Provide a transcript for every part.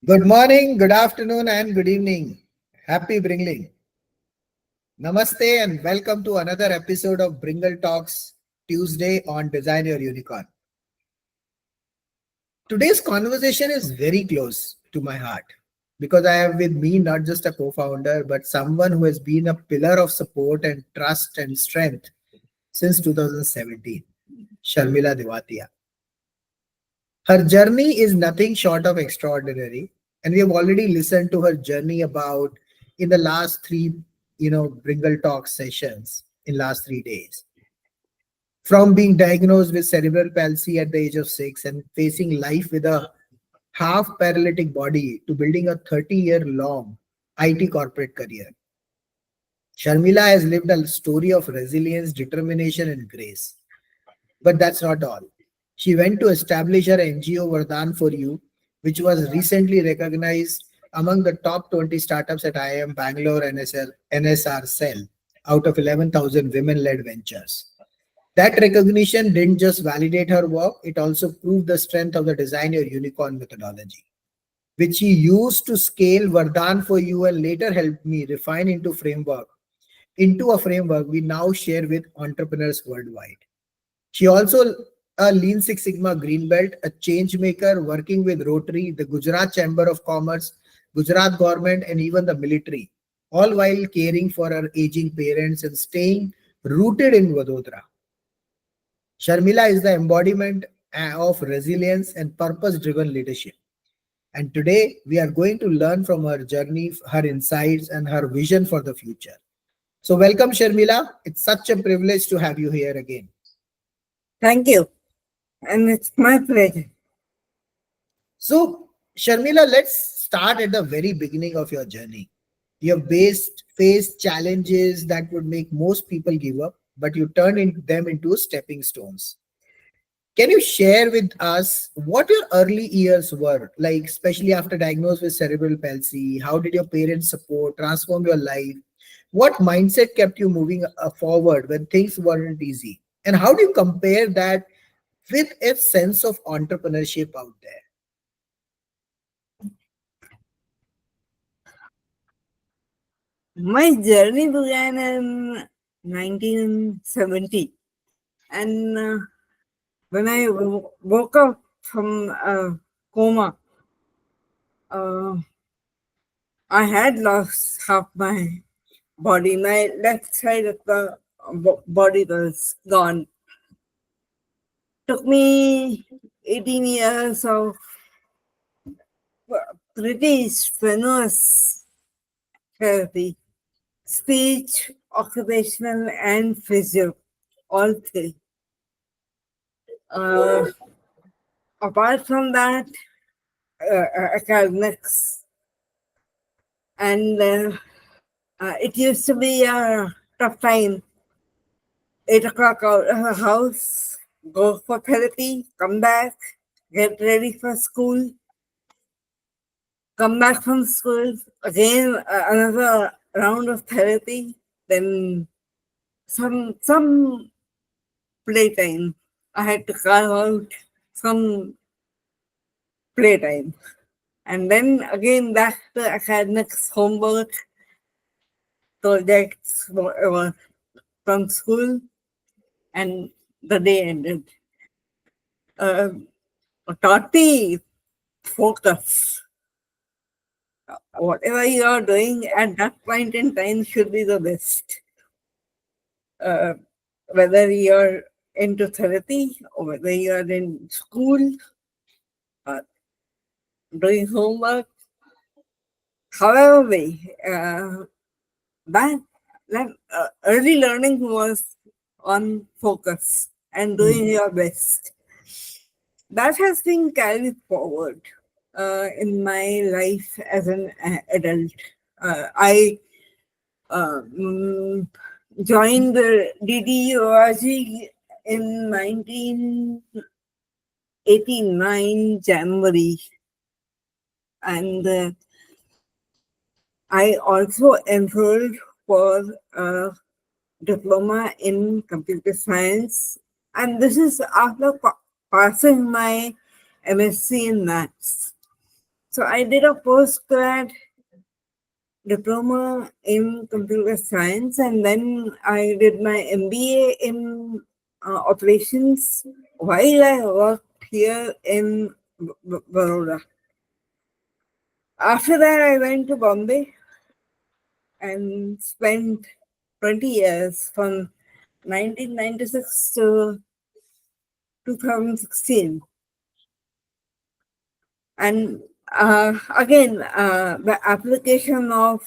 Good morning, good afternoon, and good evening. Happy Bringling. Namaste and welcome to another episode of Bringle Talks Tuesday on Design Your Unicorn. Today's conversation is very close to my heart because I have with me not just a co founder, but someone who has been a pillar of support and trust and strength since 2017, Sharmila Divatia. Her journey is nothing short of extraordinary, and we have already listened to her journey about in the last three, Bringle Talk sessions in last 3 days. From being diagnosed with cerebral palsy at the age of 6 and facing life with a half-paralytic body to building a 30-year-long IT corporate career. Sharmila has lived a story of resilience, determination, and grace. But that's not all. She went to establish her NGO Vardhan for You, which was recently recognized among the top 20 startups at IIM Bangalore NSRCEL out of 11,000 women led ventures. That recognition didn't just validate her work, it also proved the strength of the Design Your Unicorn methodology, which she used to scale Vardhan for You and later helped me refine into a framework we now share with entrepreneurs worldwide. She also a Lean Six Sigma Green Belt, a change maker working with Rotary, the Gujarat Chamber of Commerce, Gujarat government, and even the military, all while caring for her aging parents and staying rooted in Vadodara. Sharmila is the embodiment of resilience and purpose-driven leadership. And today we are going to learn from her journey, her insights, and her vision for the future. So welcome, Sharmila. It's such a privilege to have you here again. Thank you. And it's my pleasure. So, Sharmila, let's start at the very beginning of your journey. You have faced challenges that would make most people give up, but you turned them into stepping stones. Can you share with us what your early years were like, especially after diagnosed with cerebral palsy? How did your parents support, transform your life? What mindset kept you moving forward when things weren't easy? And how do you compare that with a sense of entrepreneurship out there? My journey began in 1970. And when I woke up from a coma, uh, I had lost half my body. My left side of the body was gone. Took me 18 years of pretty strenuous therapy, speech, occupational, and physio, all three. Uh, Apart from that, academics, and it used to be a tough time. 8 o'clock out of the house, go for therapy, come back, get ready for school, come back from school, again another round of therapy, then some playtime. I had to carve out some playtime. And then again back to academics, homework, projects, whatever, from school, and the day ended. Uh, Taught me focus. Whatever you are doing at that point in time should be the best. Uh, Whether you're into therapy or whether you're in school or doing homework, however way, that early learning was on focus and doing your best. That has been carried forward in my life as an adult. I joined the DDORG in 1989 January, and I also enrolled for a diploma in computer science, and this is after passing my MSc in maths. So I did a postgrad diploma in computer science, and then I did my MBA in operations while I worked here in Baroda. After that, I went to Bombay and spent 20 years from 1996 to 2016. And again, the application of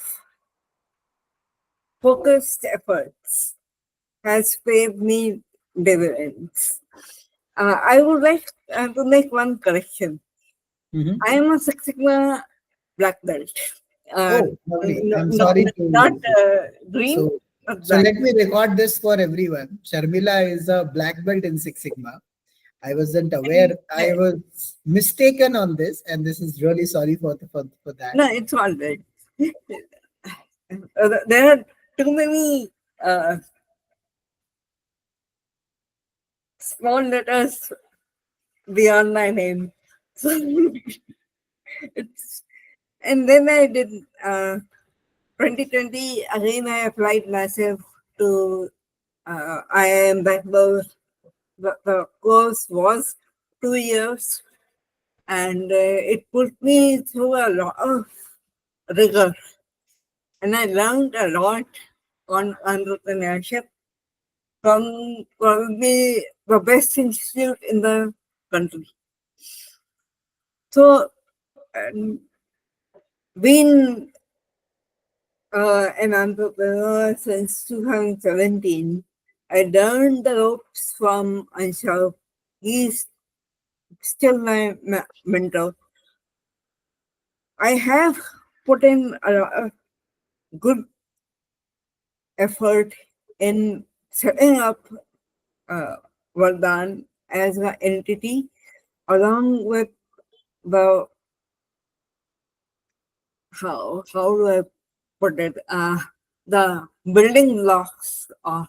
focused efforts has paid me dividends. I would like to make one correction. Mhm. I am a Six Sigma black belt. Oh, lovely. I'm No, sorry not to. green, So, not so black. let me record this for everyone. Sharmila is a black belt in Six Sigma. I wasn't aware. And, I was mistaken on this, and this is really sorry for that. no, it's all right. There are too many uh, small letters beyond my name. So it's, and then I did 2020 again. I applied myself to IIM Bangalore. The course was 2 years, and it put me through a lot of rigor, and I learned a lot on entrepreneurship from probably the best institute in the country. So, been an entrepreneur since 2017. I learned the ropes from Anshav. He's still my mentor. I have put in a good effort in setting up uh, Vardhan as an entity, along with the how do I put it, the building blocks of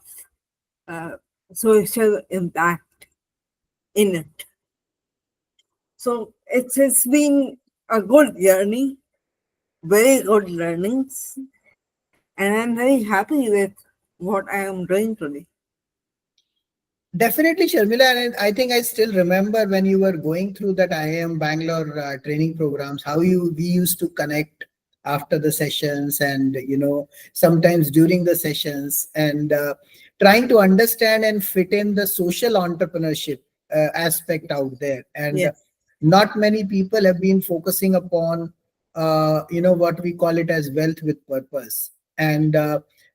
uh, social impact in it. So it's been a good journey, very good learnings, and I'm very happy with what I am doing today. Definitely, Sharmila, and I think I still remember when you were going through that IIM Bangalore training programs, how you we used to connect after the sessions, and sometimes during the sessions, and trying to understand and fit in the social entrepreneurship aspect out there. And Yes, not many people have been focusing upon what we call it as wealth with purpose, and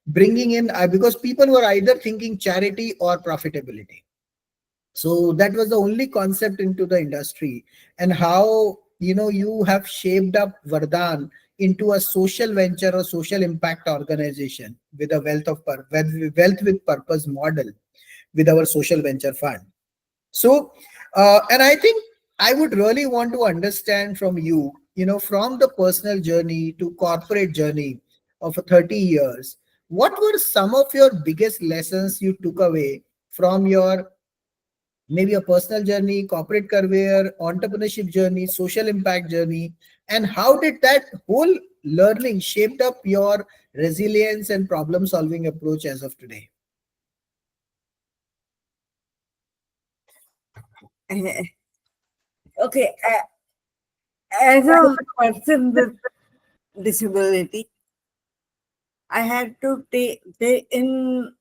bringing in because people were either thinking charity or profitability. So that was the only concept into the industry. And how you have shaped up Vardhan into a social venture or social impact organization with a wealth with purpose model with our social venture fund. So, and I think I would really want to understand from you, from the personal journey to corporate journey of 30 years, what were some of your biggest lessons you took away from your maybe a personal journey, corporate career, entrepreneurship journey, social impact journey, and how did that whole learning shaped up your resilience and problem solving approach as of today? okay. As a person with disability, I had to take in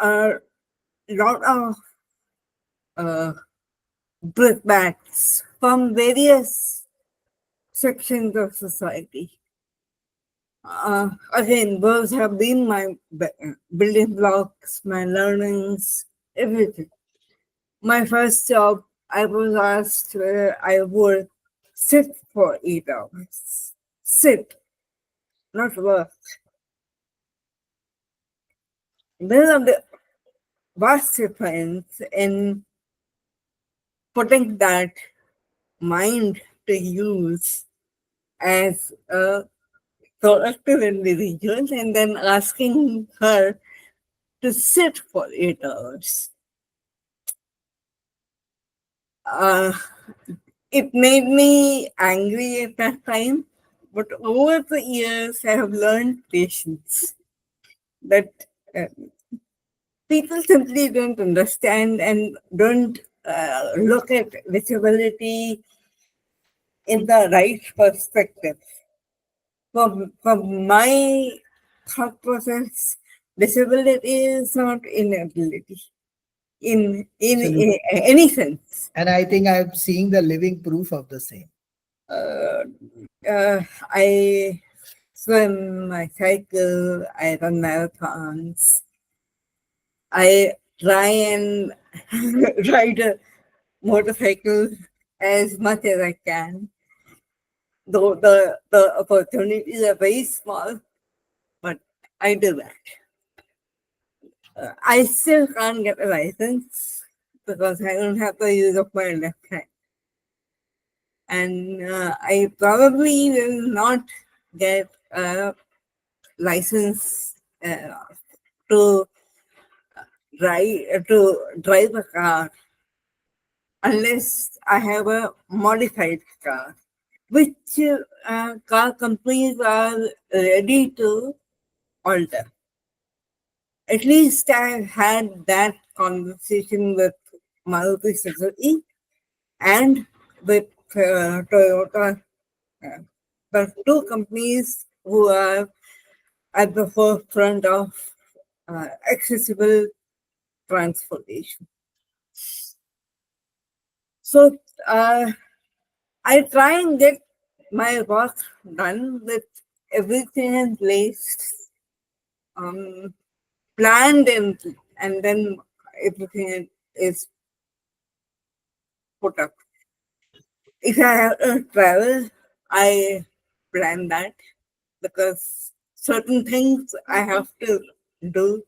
a lot of uh, brickbats from various sections of society. Again, those have been my building blocks, my learnings, everything. My first job, I was asked whether I would sit for 8 hours. Sit, not work. There are the vast difference in putting that mind to use as a productive individual and then asking her to sit for 8 hours. Uh, It made me angry at that time, but over the years, I have learned patience. That uh, people simply don't understand and don't look at disability in the right perspective. From my thought process, disability is not inability in Absolutely. any sense. And I think I'm seeing the living proof of the same. Uh, I swim, I cycle, I run marathons. I try and ride a motorcycle as much as I can. Though the opportunities are very small, but I do that. I still can't get a license because I don't have the use of my left hand. And I probably will not get a license to drive a car unless I have a modified car, which car companies are ready to alter. At least I had that conversation with Maruti Suzuki and with Toyota, uh, the two companies who are at the forefront of accessible transportation. So I try and get my work done with everything in place, um, planned and then everything is put up. If I have to travel, I plan that because certain things I have to do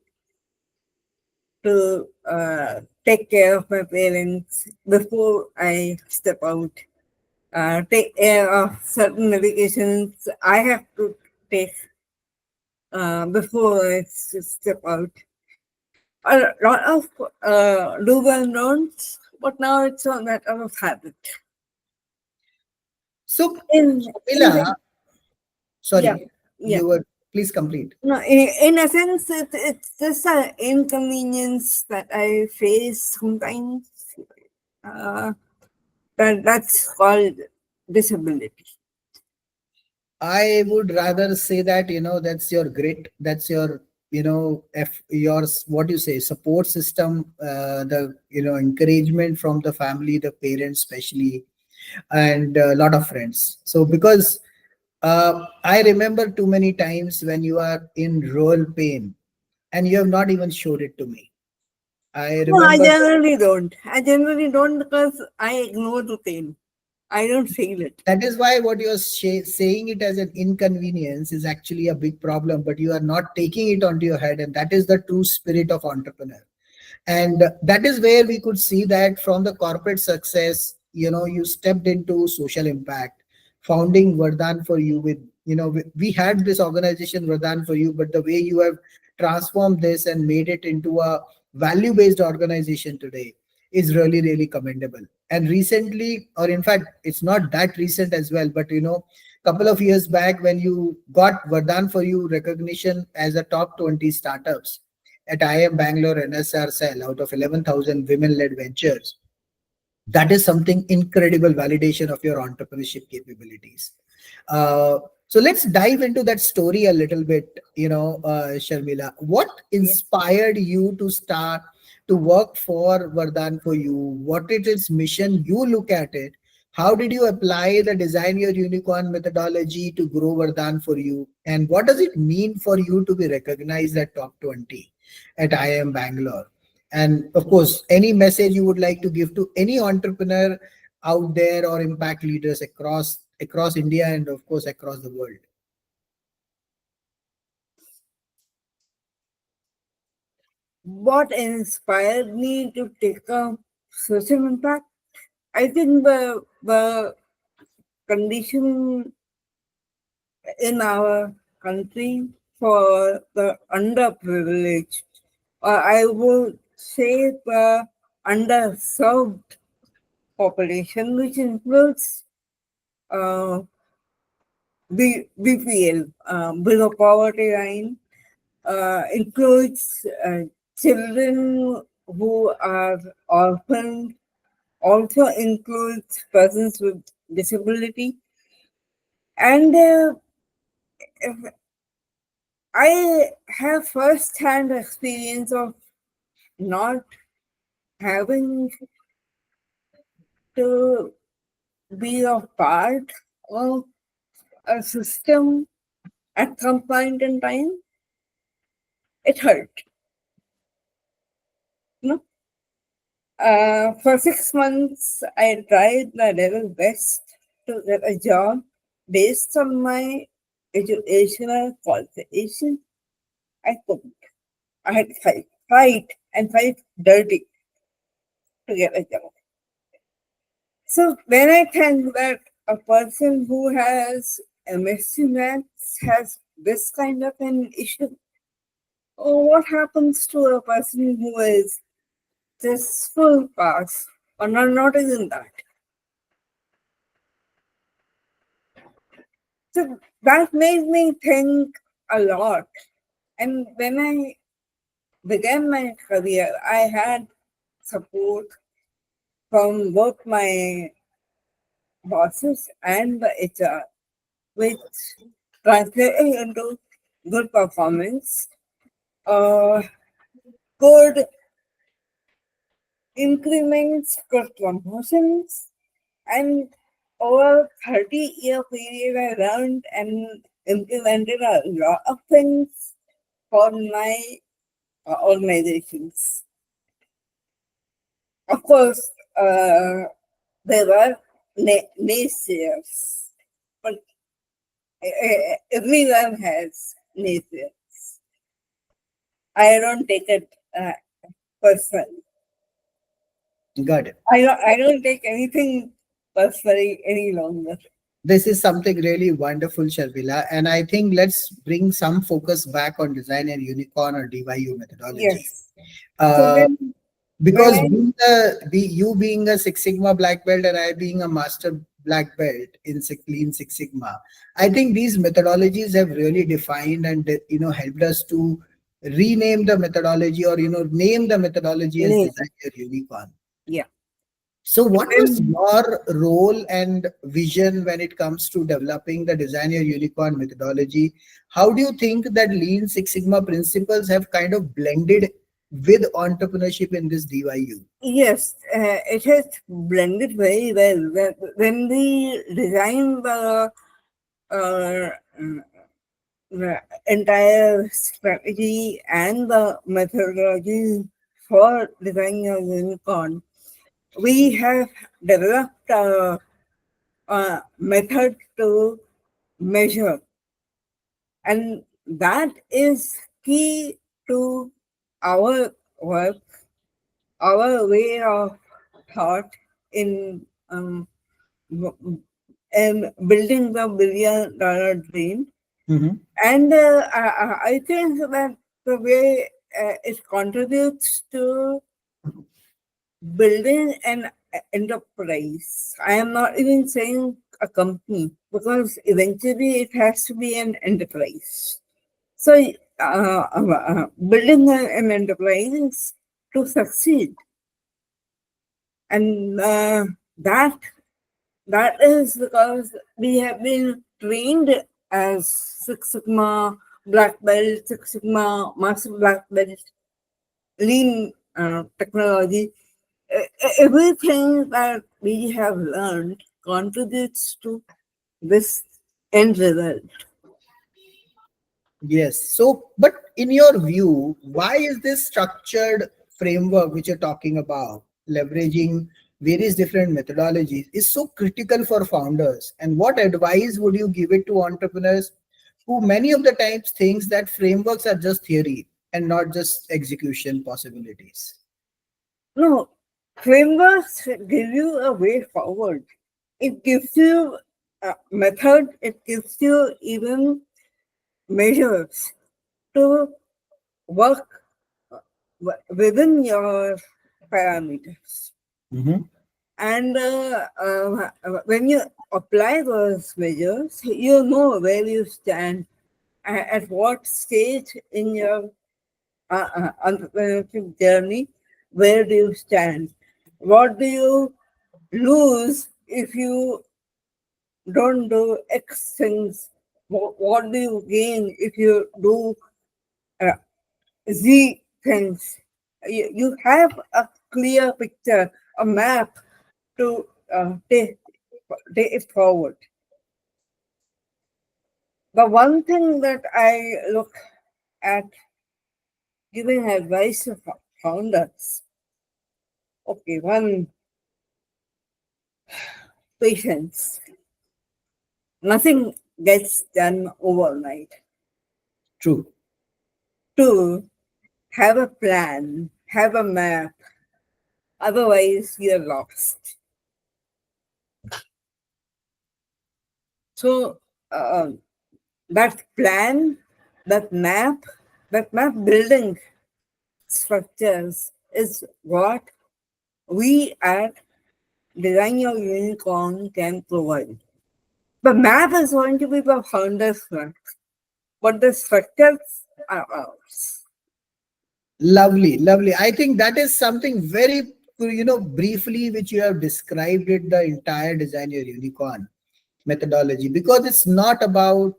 to take care of my parents before I step out. Take care of certain medications I have to take before I step out. A lot of do's and don'ts, but now it's a matter of habit. So, In Sharmila, yeah, sorry, yeah. you were, please complete. No, in a sense, it's just an inconvenience that I face sometimes. Uh, that's called disability. I would rather say that, that's your grit, that's your, what you say, support system, the, encouragement from the family, the parents, especially, and a lot of friends. So, because I remember too many times when you are in real pain and you have not even showed it to me. I No, I remember generally don't. I generally don't because I ignore the pain. I don't feel it. that is why what you're saying it as an inconvenience is actually a big problem, but you are not taking it onto your head. And that is the true spirit of entrepreneur. And that is where we could see that from the corporate success, you stepped into social impact, founding Vardhan for you with, we had this organization Vardhan for you, but the way you have transformed this and made it into a value based organization today is really, really commendable. And recently, or in fact, it's not that recent as well, but couple of years back when you got Vardhan for you recognition as a top 20 startups at IIM Bangalore NSRCEL out of 11,000 women-led ventures. That is something incredible validation of your entrepreneurship capabilities. Uh, so let's dive into that story a little bit, Sharmila. What Yes. inspired you to start to work for Vardhan for you? What is its mission? You look at it. How did you apply the design your unicorn methodology to grow Vardhan for you? And what does it mean for you to be recognized at top 20 at IIM Bangalore? And of course, any message you would like to give to any entrepreneur out there or impact leaders across India and of course across the world. What inspired me to take up social impact? I think the condition in our country for the underprivileged, or I would say the underserved population, which includes uh, BPL, below poverty line, includes children who are orphaned, also includes persons with disability. And I have first-hand experience of not having to be a part of a system at some point in time. It hurt. No? For 6 months, I tried my level best to get a job based on my educational qualification. I couldn't. I had to fight dirty to get a job. So when I think that a person who has MSc Maths has this kind of an issue, what happens to a person who is just full pass or not even that? So that made me think a lot. And when I began my career, I had support from both my bosses and the HR, which translated into good performance, uh, good increments, good promotions, and over 30-year period, I learned and implemented a lot of things for my organizations. Of course, there were naysayers, but everyone has naysayers. I don't take it personally. Got it. I don't take anything personally any longer. This is something really wonderful, Sharmila. And I think let's bring some focus back on design and unicorn or DYU methodology. Yes. So Uh, when because I you being a Six Sigma black belt and I being a master black belt in Lean Six Sigma, I think these methodologies have really defined and helped us to rename the methodology or name the methodology as name, design your unicorn. yeah. So, what was When your role and vision when it comes to developing the Design Your Unicorn methodology? How do you think that Lean Six Sigma principles have kind of blended with entrepreneurship in this DYU? yes, it has blended very well. When we designed uh, the entire strategy and the methodology for designing a unicorn, we have developed a method to measure, and that is key to our work, our way of thought in in building the $1 billion dream. Mhm. And I think that the way it contributes to building an enterprise. I am not even saying a company because eventually it has to be an enterprise. So, building an enterprise to succeed, and that is because we have been trained as Six Sigma black belt, Six Sigma master black belt, lean technology. Everything that we have learned contributes to this end result. Yes. So, but in your view, why is this structured framework which you're talking about, leveraging various different methodologies, is so critical for founders? And what advice would you give it to entrepreneurs who many of the times thinks that frameworks are just theory and not just execution possibilities? No, frameworks give you a way forward. It gives you a method, it gives you even measures to work within your parameters. Mhm. And when you apply those measures, you know where you stand, at what stage in your entrepreneurship journey, where do you stand? What do you lose if you don't do X things? What do you gain if you do uh, Z things? You have a clear picture, a map to take it forward. The one thing that I look at giving advice to founders, okay, one, patience. Nothing gets done overnight. True. Two, have a plan, have a map, otherwise you're lost. So that plan, that map, that map building structures is what we at Design Your Unicorn can provide. The map is going to be the founder's map, but the structures are ours. Lovely, lovely. I think that is something very, briefly, which you have described it, the entire Design Your Unicorn methodology, because it's not about,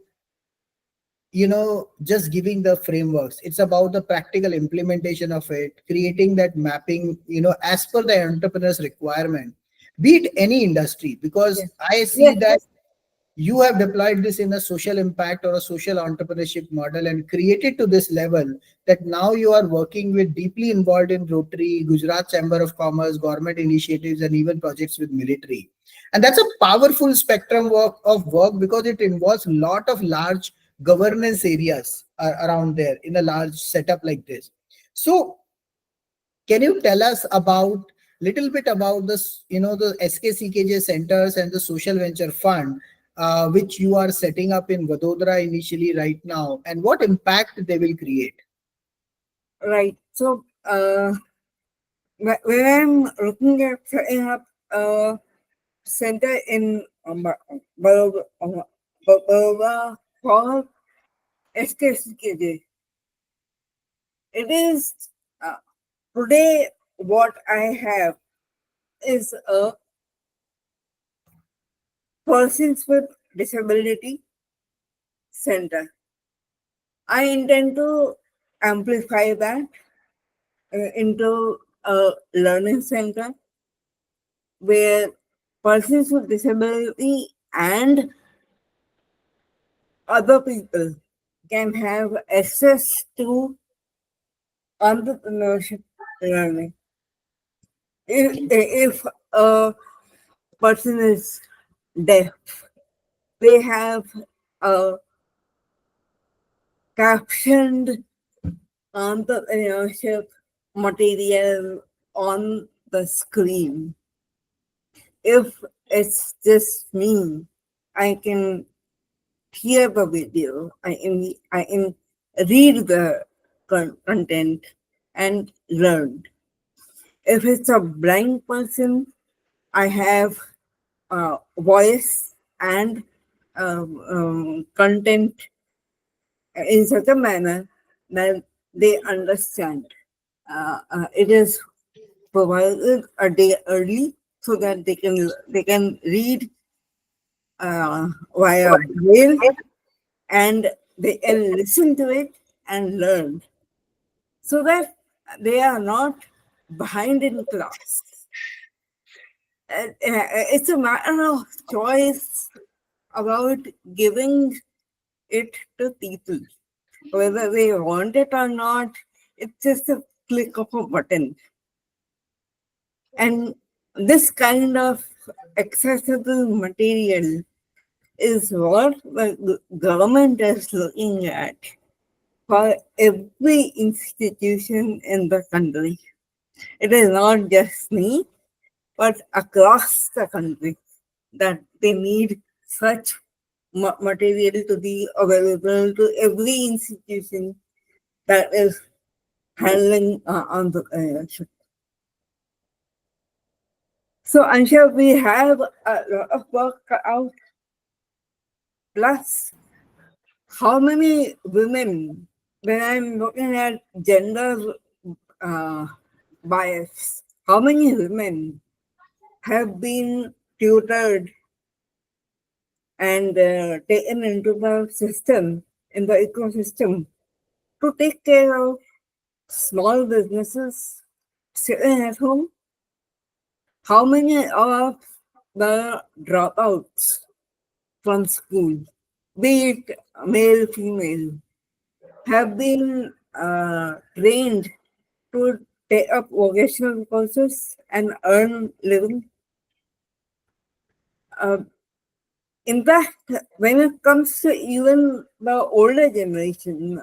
just giving the frameworks. It's about the practical implementation of it, creating that mapping, as per the entrepreneur's requirement, be it any industry, because Yes. I see Yes. that you have deployed this in a social impact or a social entrepreneurship model and created to this level that now you are working with deeply involved in Rotary, Gujarat Chamber of Commerce, government initiatives, and even projects with military. And that's a powerful spectrum of work because it involves a lot of large governance areas around there in a large setup like this. So can you tell us about little bit about this, the SKCKJ centers and the social venture fund, which you are setting up in Vadodara initially right now, and what impact they will create? Right. So when I'm looking at setting up a center in Baroda for SKCKJ, it is uh, today what I have is a persons with disability center. I intend to amplify that into a learning center where persons with disability and other people can have access to entrepreneurship learning. If a person is deaf, they have a captioned entrepreneurship material on the screen. If it's just me, I can hear the video, I can read the content and learn. If it's a blind person, I have voice and content in such a manner that they understand. It is provided a day early so that they can read via braille and they can listen to it and learn so that they are not behind in class. It's a matter of choice about giving it to people. Whether they want it or not, it's just a click of a button. And this kind of accessible material is what the government is looking at for every institution in the country. It is not just me, but across the country that they need such material to be available to every institution that is handling entrepreneurship. So Ansha, we have a lot of work out. Plus, how many women, when I'm looking at gender uh, bias, how many women have been tutored and taken into the system, in the ecosystem, to take care of small businesses sitting at home? How many of the dropouts from school, be it male, female, have been trained to take up vocational courses and earn living? Uh, in fact, when it comes to even the older generation,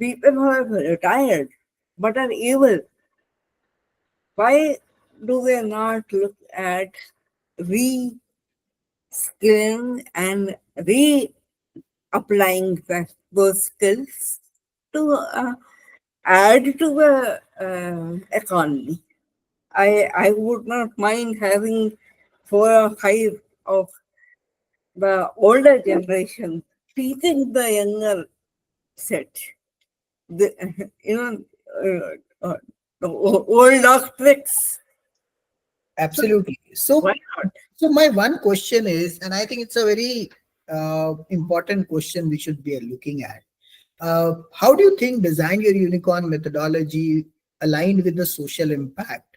people who have retired but are able, why do they not look at reskilling and reapplying those skills to add to the economy? I would not mind having 4 or 5 of the older generation teaching the younger set. The, you know, the old dog tricks. So Absolutely. why not? So my one question is, and I think it's a very important question we should be looking at. How do you think design your unicorn methodology aligned with the social impact?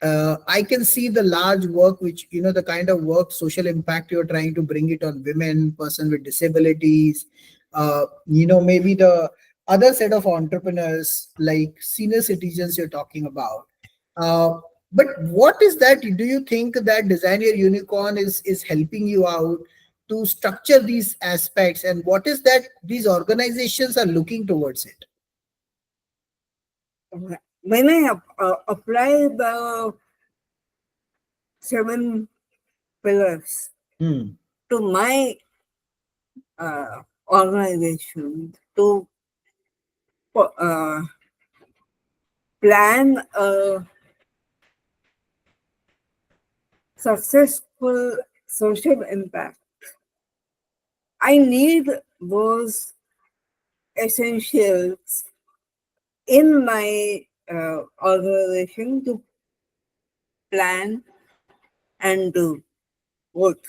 I can see the large work, which, the kind of work, social impact you're trying to bring it on women, person with disabilities, maybe the other set of entrepreneurs like senior citizens you're talking about. Uh, but what is that? Do you think that Design Your Unicorn is helping you out to structure these aspects, and what is that these organizations are looking towards it? When I apply the 7 pillars Hmm. to my organization to uh, plan a successful social impact, I need those essentials in my organization to plan and do work.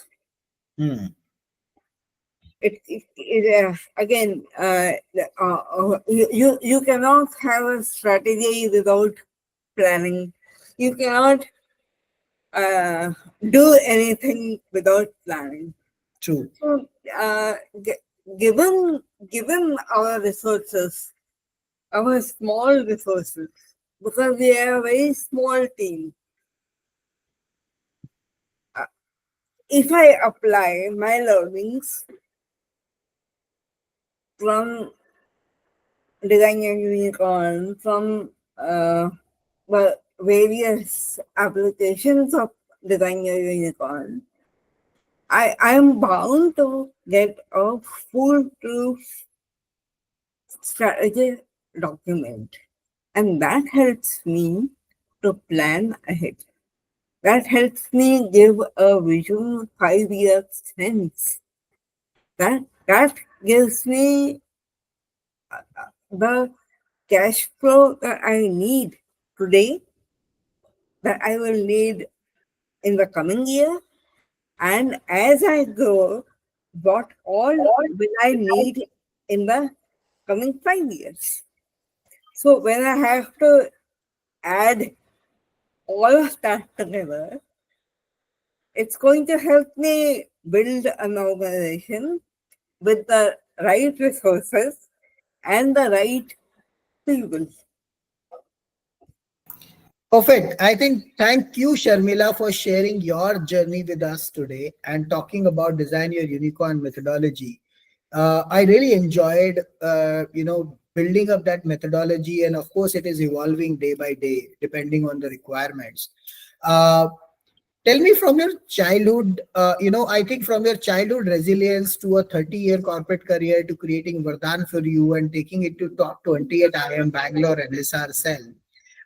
Hmm. Again, you cannot have a strategy without planning. You cannot uh, do anything without planning. True. So, given our resources, our small resources, because we are a very small team, uh, if I apply my learnings from Design Your Unicorn, from the various applications of Design Your Unicorn, I am bound to get a foolproof strategy document. And that helps me to plan ahead. That helps me give a vision 5 years hence. That gives me the cash flow that I need today, that I will need in the coming year, and as I grow, what all will I need in the coming 5 years. So when I have to add all of that together, it's going to help me build an organization with the right resources and the right people. Perfect. I think thank you, Sharmila, for sharing your journey with us today and talking about Design Your Unicorn methodology. I really enjoyed, building up that methodology, and of course, it is evolving day by day depending on the requirements. Uh, Tell me from your childhood, I think from your childhood resilience to a 30-year corporate career to creating Vardhan for you and taking it to top 20 at IIM Bangalore NSRCEL.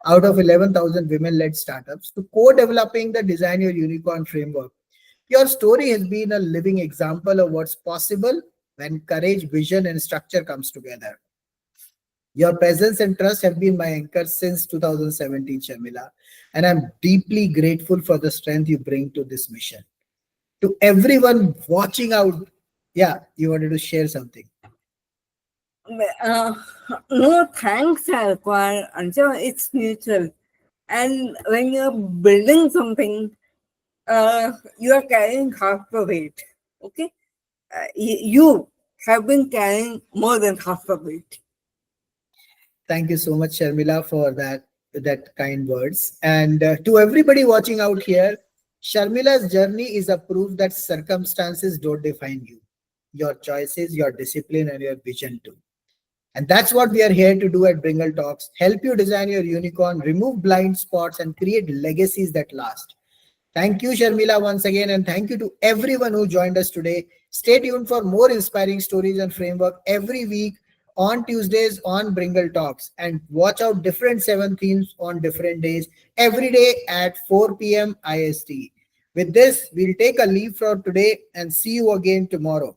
out of 11,000 women-led startups to co-developing the Design Your Unicorn framework. Your story has been a living example of what's possible when courage, vision, and structure comes together. Your presence and trust have been my anchor since 2017, Sharmila, and I'm deeply grateful for the strength you bring to this mission. To everyone watching out, yeah, you wanted to share something. Uh, no thanks are required until it's mutual. And when you're building something, you are carrying half the weight. Okay, you have been carrying more than half the weight. Thank you so much, Sharmila, for that kind words. And to everybody watching out here, Sharmila's journey is a proof that circumstances don't define you. Your choices, your discipline, and your vision too. And that's what we are here to do at Bringle Talks. Help you design your unicorn, remove blind spots, and create legacies that last. Thank you, Sharmila, once again, and thank you to everyone who joined us today. Stay tuned for more inspiring stories and framework every week on Tuesdays on Bringle Talks, and watch out different 7 themes on different days every day at 4 p.m. IST. With this, we'll take a leave for today and see you again tomorrow.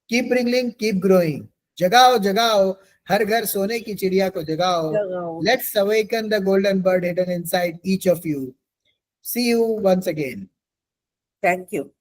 Keep bringing, keep growing. Jagao, jagao, har ghar sone ki chidiya ko jagao. Let's awaken the golden bird hidden inside each of you. See you once again. Thank you.